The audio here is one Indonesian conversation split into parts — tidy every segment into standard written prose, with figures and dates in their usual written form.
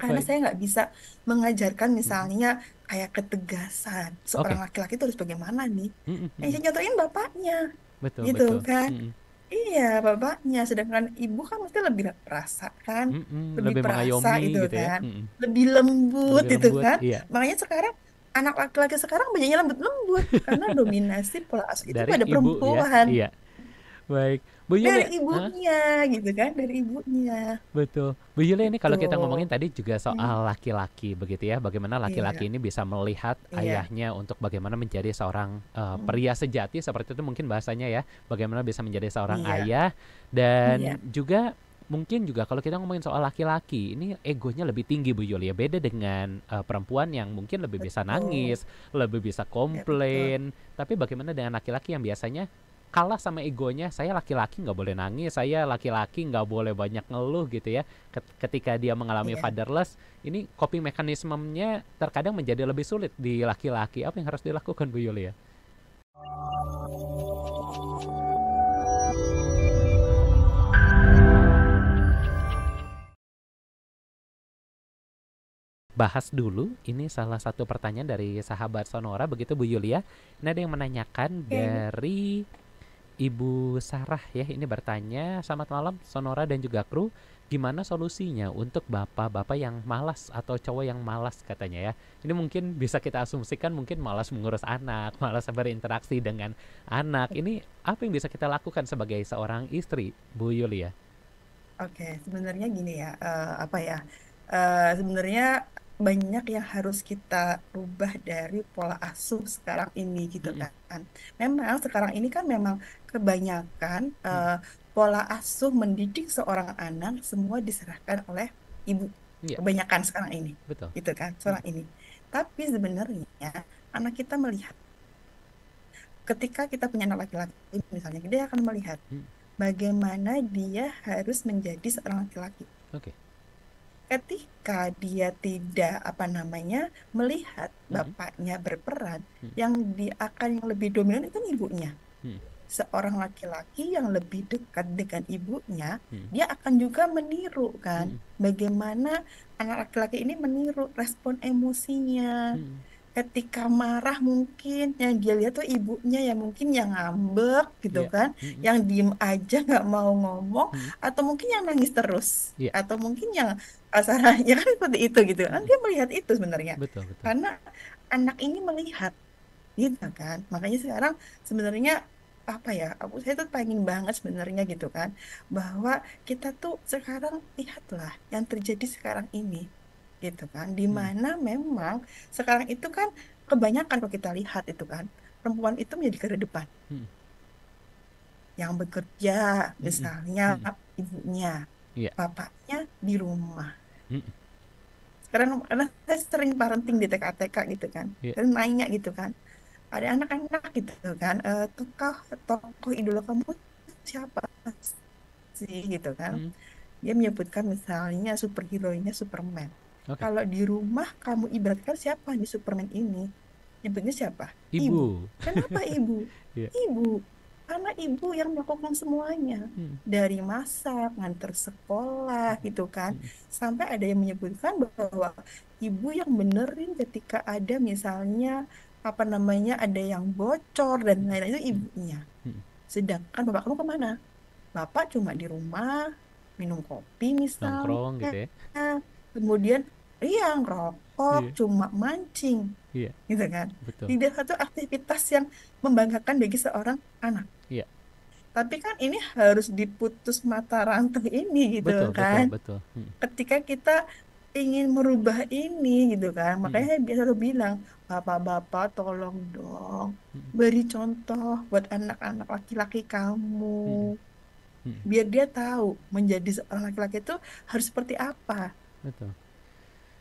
Karena Baik. saya nggak bisa mengajarkan Mhm. misalnya kayak ketegasan. Seorang Oke. laki-laki itu harus bagaimana nih? Mhm Yang mhm. saya contohin bapaknya, Betul gitu betul. kan. Mhm. Iya, bapaknya. Sedangkan ibu kan mesti lebih perasa kan. Mhm, Lebih lebih perasa itu mengayomi gitu ya? kan. Mhm. Lebih lembut Lebih itu lembut, kan. iya. Makanya sekarang anak laki-laki sekarang banyaknya lembut-lembut. Karena dominasi pola asuh itu Dari pada ibu ya? perempuan. Iya. Baik. Bu Dari Yulia, heeh? ibunya gitu kan. Dari ibunya. Betul. Bu Yulia, ini Gitu. kalau kita ngomongin tadi juga Hmm, soal laki-laki begitu ya, bagaimana laki-laki iya, ini bisa melihat iya. ayahnya untuk bagaimana menjadi seorang Hmm, pria sejati seperti itu mungkin bahasanya ya, bagaimana bisa menjadi seorang iya, ayah iya. dan juga mungkin juga kalau kita ngomongin soal laki-laki, ini egonya lebih tinggi Bu Yulia, beda dengan perempuan yang mungkin lebih bisa Betul. nangis, lebih bisa Ya, betul. komplain, tapi bagaimana dengan laki-laki yang biasanya kalah sama egonya, saya laki-laki nggak boleh nangis, saya laki-laki nggak boleh banyak ngeluh gitu ya. Ketika dia mengalami Iya. fatherless, ini coping mekanismenya terkadang menjadi lebih sulit di laki-laki. Apa yang harus dilakukan Bu Yulia? Bahas dulu, ini salah satu pertanyaan dari sahabat Sonora begitu Bu Yulia. Ini ada yang menanyakan Oke. dari Ibu Sarah ya, ini bertanya, selamat malam Sonora dan juga kru, gimana solusinya untuk bapak-bapak yang malas atau cowok yang malas katanya ya. Ini mungkin bisa kita asumsikan mungkin malas mengurus anak, malas berinteraksi dengan anak. Ini apa yang bisa kita lakukan sebagai seorang istri, Bu Yulia? Oke, sebenarnya gini ya, apa ya? Sebenarnya banyak yang harus kita rubah dari pola asuh sekarang ini gitu Mm-mm. kan. Memang sekarang ini kan memang kebanyakan Mm. pola asuh mendidik seorang anak semua diserahkan oleh ibu. Iya, Kebanyakan sekarang ini, betul. gitu kan, Mm. sekarang ini. Tapi sebenarnya anak kita melihat, ketika kita punya anak laki-laki, misalnya, dia akan melihat Mm. bagaimana dia harus menjadi seorang laki-laki. Oke. Ketika dia tidak apa namanya melihat Mm-mm. bapaknya berperan, Mm. yang dia akan yang lebih dominan itu kan ibunya. Mm. Seorang laki-laki yang lebih dekat dengan ibunya, Mm. dia akan juga meniru kan, Mm. bagaimana anak laki-laki ini meniru respon emosinya. Mm. Ketika marah mungkin yang dia lihat tuh ibunya yang mungkin yang ngambek gitu Iya. kan, Mm. yang diem aja nggak mau ngomong, Mm. atau mungkin yang nangis terus, Iya. atau mungkin yang kasarnya kan seperti itu gitu kan, Mm. dia melihat itu sebenarnya Betul, betul. karena anak ini melihat gitu kan. Makanya sekarang sebenarnya apa ya, saya tuh pengen banget sebenarnya gitu kan, bahwa kita tuh sekarang lihatlah yang terjadi sekarang ini gitu kan, di Mm. mana memang sekarang itu kan kebanyakan kalau kita lihat itu kan perempuan itu menjadi garda depan Mm. yang bekerja, Mm. misalnya Mm. ibunya, Iya. bapaknya di rumah. Mm. Sekarang karena saya sering parenting di TK-TK gitu kan, Iya. dan nanya gitu kan, ada anak-anak gitu kan, tokoh tokoh idola kamu siapa sih gitu kan. Mm. Dia menyebutkan misalnya superhero-nya Superman. Oke. Kalau di rumah kamu ibaratkan siapa di Superman ini? Nyebutnya siapa? Ibu. Ibu. Kenapa ibu? Iya. Ibu. Karena ibu yang melakukan semuanya. Mm. Dari masak, nganter sekolah gitu kan. Mm. Sampai ada yang menyebutkan bahwa ibu yang benerin ketika ada misalnya apa namanya ada yang bocor dan lain-lain, itu Mm. ibunya. Mm. Sedangkan bapak kamu kemana? Bapak cuma di rumah minum kopi Nongkrong misalnya, gitu ya. kemudian iya ngerokok, Iya. cuma mancing, Iya. gitu kan. Betul. Tidak satu aktivitas yang membanggakan bagi seorang anak. Iya. Tapi kan ini harus diputus mata rantai ini gitu Betul, betul, kan. betul. Mm. Ketika kita ingin merubah ini gitu kan, makanya Mm. saya biasa selalu bilang, bapak-bapak tolong dong Mm. beri contoh buat anak-anak laki-laki kamu, Mm. Mm. biar dia tahu menjadi seorang laki-laki itu harus seperti apa Betul.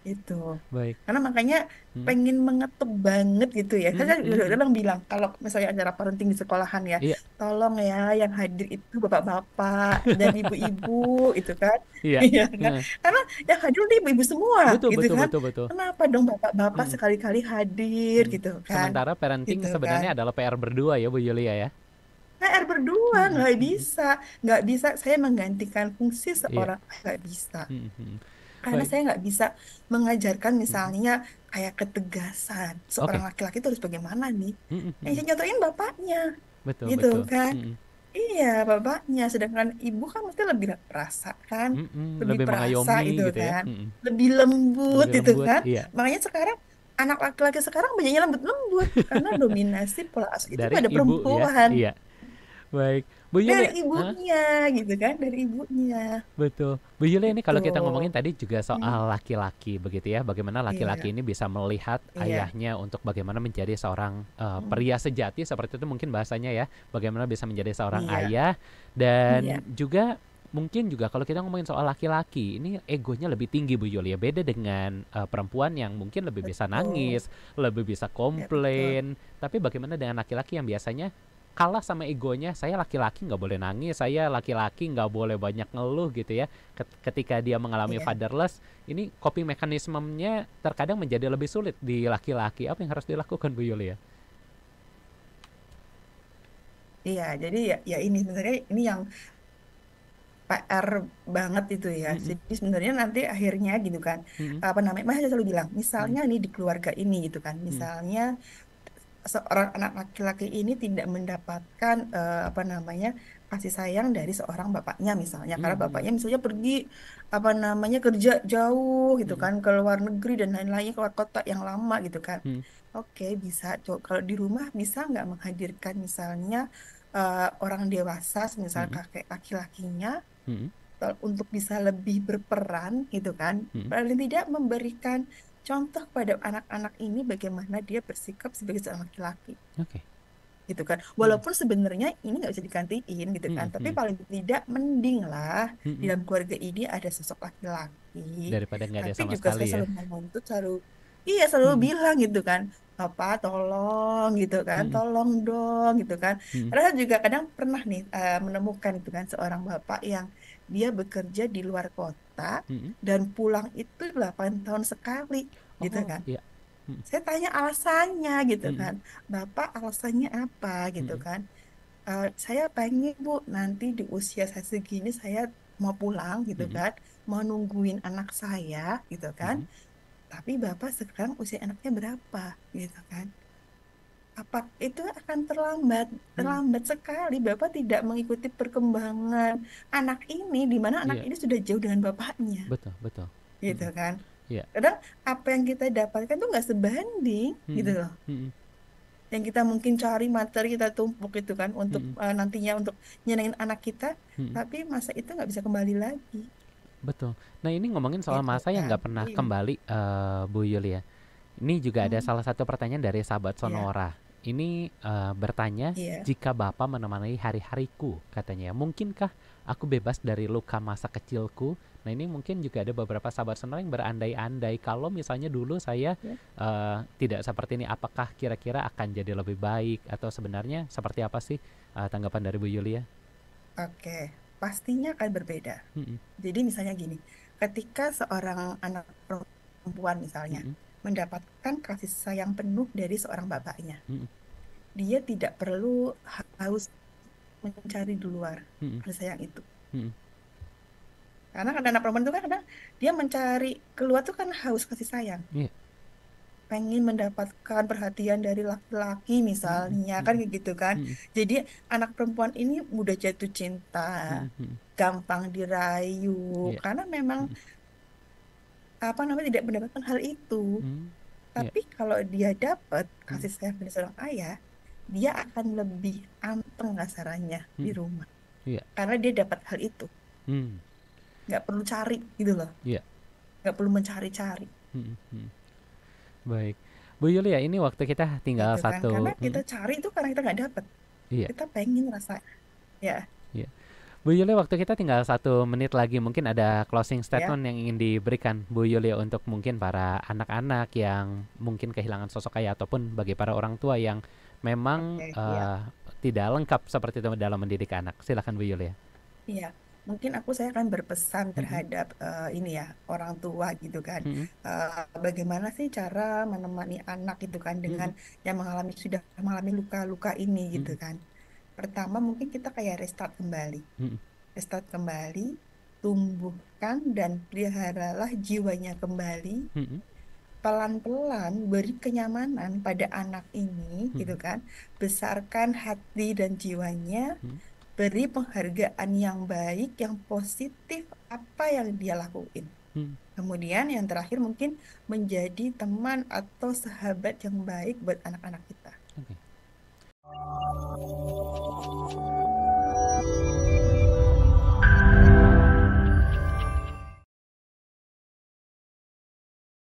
itu. Baik. Karena makanya Mm. pengen mengetuk banget gitu ya. Kan Mm. saya Mm. Mm. kadang bilang kalau misalnya acara parenting di sekolahan ya, Iya. tolong ya yang hadir itu bapak-bapak dan ibu-ibu itu kan. Iya. Iya kan? Heeh. Karena yang hadir itu ibu-ibu semua Betul, gitu betul, kan. betul, betul. Kenapa dong bapak-bapak Mm. sekali-kali hadir Mm. gitu kan? Sementara parenting Gitu kan. sebenarnya adalah PR berdua ya Bu Yulia ya. PR berdua Mm. nggak Mm. bisa, nggak bisa saya menggantikan fungsi Iya. seorang nggak bisa. Mm. Mm. Karena Baik. saya nggak bisa mengajarkan Mhm. misalnya kayak ketegasan seorang Oke. laki-laki itu harus bagaimana nih. Mhm Yang mhm. saya contohin bapaknya, Betul gitu betul. kan. Mhm. Iya, bapaknya. Sedangkan ibu kan mesti lebih perasa kan, Mhm, lebih lebih perasa itu mengayomi gitu ya. kan, Mhm. lebih lembut Lebih itu lembut, kan. iya. Makanya sekarang anak laki-laki sekarang banyaknya lembut-lembut karena dominasi pola asuh itu Dari pada ibu ya. perempuan, Iya. Baik. Bu dari Yulia, ibunya gitu kan, dari ibunya betul. Bu Yulia, ini gitu. kalau kita ngomongin tadi juga Hmm, soal laki-laki begitu ya. Bagaimana laki-laki iya, ini bisa melihat iya. ayahnya untuk bagaimana menjadi seorang Hmm, pria sejati seperti itu mungkin bahasanya ya. Bagaimana bisa menjadi seorang iya, ayah dan iya, juga mungkin juga kalau kita ngomongin soal laki-laki, ini egonya lebih tinggi Bu Yulia. Beda dengan perempuan yang mungkin lebih bisa betul, nangis, lebih bisa ya betul, komplain. Tapi bagaimana dengan laki-laki yang biasanya kalah sama egonya, saya laki-laki nggak boleh nangis, saya laki-laki nggak boleh banyak ngeluh gitu ya. Ketika dia mengalami iya. fatherless, ini coping mekanismenya terkadang menjadi lebih sulit di laki-laki. Apa yang harus dilakukan Bu Yulia? Iya, jadi ya ini sebenarnya ini yang PR banget itu ya. Mm-mm, Jadi sebenarnya nanti akhirnya gitu kan, mm-mm, apa namanya, Mas selalu bilang, mm-mm, misalnya nih di keluarga ini gitu kan, mm-mm, misalnya seorang anak laki-laki ini tidak mendapatkan apa namanya kasih sayang dari seorang bapaknya misalnya, karena mm-mm, bapaknya misalnya pergi apa namanya kerja jauh gitu mm-mm, kan, ke luar negeri dan lain-lainnya, keluar kota yang lama gitu kan. mm-mm, Oke, bisa. Kalau di rumah bisa nggak menghadirkan misalnya orang dewasa, misal mm-mm, kakek laki-lakinya, mm-mm, untuk bisa lebih berperan gitu kan. mm-mm. Paling tidak memberikan contoh pada anak-anak ini bagaimana dia bersikap sebagai seorang laki-laki Oke. gitu kan. Mm-mm, Walaupun sebenarnya ini nggak bisa digantiin gitu kan, mm-mm, tapi mm-mm, paling tidak mending lah di mm-mm. dalam keluarga ini ada sosok laki-laki. Daripada nggak ada Tapi sama juga saya sekali ya. selalu menuntut, selalu iya selalu Mm-mm, bilang gitu kan, Bapak tolong gitu kan, mm-mm, tolong dong gitu kan. mm-mm, Karena saya juga kadang pernah nih menemukan itu kan seorang bapak yang dia bekerja di luar kota mm-mm. dan pulang itu 8 tahun sekali gitu Oh kan. iya. Mm-mm, Saya tanya alasannya gitu mm-mm, kan. Bapak alasannya apa gitu mm-mm, kan. Saya pengen Bu nanti di usia saya segini saya mau pulang gitu mm-mm, kan. Mau nungguin anak saya gitu kan. mm-mm, Tapi Bapak sekarang usia anaknya berapa gitu kan. Apa itu akan terlambat, mm-mm. terlambat sekali. Bapak tidak mengikuti perkembangan anak ini, di mana anak Iya, ini sudah jauh dengan bapaknya betul betul. gitu Mm-mm. kan. Iya. Kadang apa yang kita dapatkan tuh nggak sebanding gitu Mm-mm, loh, mm-mm, yang kita mungkin cari materi kita tumpuk itu kan untuk mm-mm, nantinya untuk nyenengin anak kita, mm-mm. tapi masa itu nggak bisa kembali lagi Betul. Nah ini ngomongin soal gitu masa yang kan. nggak pernah Iya. kembali, Bu Yulia. Ini juga ada Hmm, salah satu pertanyaan dari sahabat iya, Sonora. Ini bertanya, iya, jika Bapak menemani hari-hariku, katanya, mungkinkah aku bebas dari luka masa kecilku? Nah ini mungkin juga ada beberapa sahabat Sonora yang berandai-andai kalau misalnya dulu saya ya. tidak seperti ini, apakah kira-kira akan jadi lebih baik atau sebenarnya seperti apa sih tanggapan dari Bu Yulia? Oke, pastinya akan berbeda. Mm-mm, Jadi misalnya gini, ketika seorang anak perempuan misalnya mm-mm, mendapatkan kasih sayang penuh dari seorang bapaknya, mm-mm, dia tidak perlu harus mencari di luar mm-mm, kasih sayang itu. mm-mm. Karena kadang anak perempuan itu kan kadang dia mencari keluar tuh kan haus kasih sayang, Iya. pengen mendapatkan perhatian dari laki-laki Mm-mm, misalnya kan mm-mm, kayak gitu kan. mm-mm, Jadi anak perempuan ini mudah jatuh cinta, mm-mm, mm-mm. gampang dirayu Iya. karena memang Mm-mm, apa namanya tidak mendapatkan hal itu. mm-mm. Iya. Tapi kalau dia dapat Mm-mm, kasih sayang dari seorang ayah, dia akan lebih anteng kasarannya di mm-mm. rumah Iya. karena dia dapat hal itu, Mm, nggak perlu cari gitu loh, iya. nggak perlu mencari-cari Mm-mm, mm. Baik. Bu Yulia, ini waktu kita tinggal gitu kan. Karena satu. kita Mm-mm. cari itu karena kita nggak dapat, Iya. kita pengen rasa ya. Iya. Bu Yulia, waktu kita tinggal 1 menit lagi. Mungkin ada closing Ya, statement yang ingin diberikan Bu Yulia untuk mungkin para anak-anak yang mungkin kehilangan sosok ayah ataupun bagi para orang tua yang memang oke, ya, tidak lengkap seperti itu dalam mendidik anak. Silakan Bu Yulia. iya. Mungkin saya akan berpesan Mm-mm, terhadap ini ya orang tua gitu kan. mm-mm, Bagaimana sih cara menemani anak gitu kan dengan mm-mm, yang sudah mengalami luka-luka ini gitu mm-mm, kan. Pertama mungkin kita kayak restart kembali, mm-mm, restart kembali. tumbuhkan dan peliharalah jiwanya kembali, Mm-mm. pelan-pelan beri kenyamanan pada anak ini, gitu Mm-mm. kan. Besarkan hati dan jiwanya, Mm-mm. beri penghargaan yang baik, yang positif apa yang dia lakuin. Mm. Kemudian yang terakhir mungkin menjadi teman atau sahabat yang baik buat anak-anak kita. Oke.